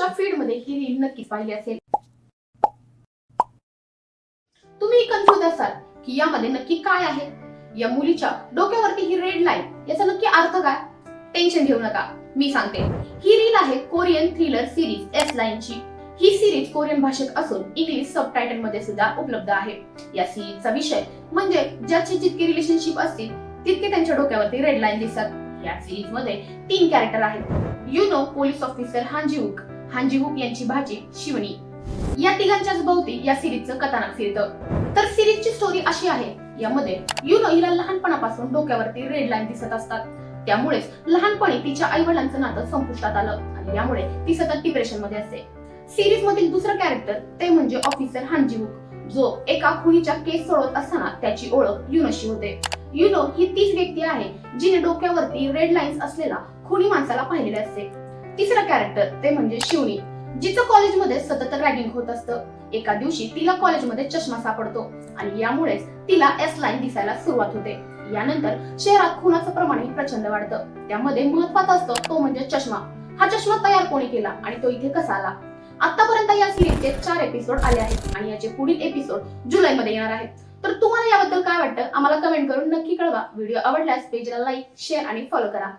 तुमच्या फीड मध्ये ही रील नक्कीच पाहिली असेल. तुम्ही कन्फ्युज असाल की यामध्ये नक्की काय आहे. या मुलीच्या डोक्यावरती ही रेड लाईन, याचा नक्की अर्थ काय? टेन्शन घेऊ नका, मी सांगते. ही रील आहे कोरियन थ्रिलर सिरीज एस लाईनची. ही सिरीज कोरियन भाषेत असून इंग्लिश सबटायटल मध्ये सुद्धा उपलब्ध आहे. या सिरीजचा विषय म्हणजे ज्याचे जितके रिलेशनशिप असतील तितके त्यांच्या डोक्यावरती रेड लाईन दिसतात. या सिरीज मध्ये 3 कॅरेक्टर आहेत. युनो पोलीस ऑफिसर हांजीवूक यांची भाची शिवनी. या तिघांच्याच भोवती या सिरीजचं कथानक फिरतं. तर सिरीजची स्टोरी अशी आहे, यामध्ये युनो हिला लहानपणापासून डोक्यावरती रेड लाईन दिसत असतात. त्यामुळेच लहानपणी तिच्या आई वडिलांचं नातं संपुष्टात आलं आणि यामुळे ती सतत डिप्रेशन मध्ये असते. सिरीज मधील दुसरं कॅरेक्टर ते म्हणजे ऑफिसर हांजीवूक, जो एका खुनीच्या केस सोडवत असताना त्याची ओळख युनोशी होते. युनो ही तीच व्यक्ती आहे जिने डोक्यावरती रेड लाईन्स असलेला खुनी माणसाला पाहिलेले असते. तिसरं कॅरेक्टर ते म्हणजे शिवनी, जिचं कॉलेजमध्ये सतत रॅगिंग होत असतं. एका दिवशी तिला कॉलेजमध्ये चष्मा सापडतो आणि यामुळेच तिला एस लाईन दिसायला सुरुवात होते. यानंतर शहरात खुनाचं प्रमाणही प्रचंड वाढतं. त्यामध्ये महत्त्वाचा असतो तो म्हणजे चष्मा. हा चष्मा तयार कोणी केला आणि तो इथे कसा आला? आतापर्यंत या सिरीजचे 4 एपिसोड आले आहेत आणि याचे पुढील एपिसोड जुलैमध्ये येणार आहेत. तर तुम्हाला याबद्दल काय वाटतं आम्हाला कमेंट करून नक्की कळवा. व्हिडिओ आवडल्यास पेजला लाईक, शेअर आणि फॉलो करा.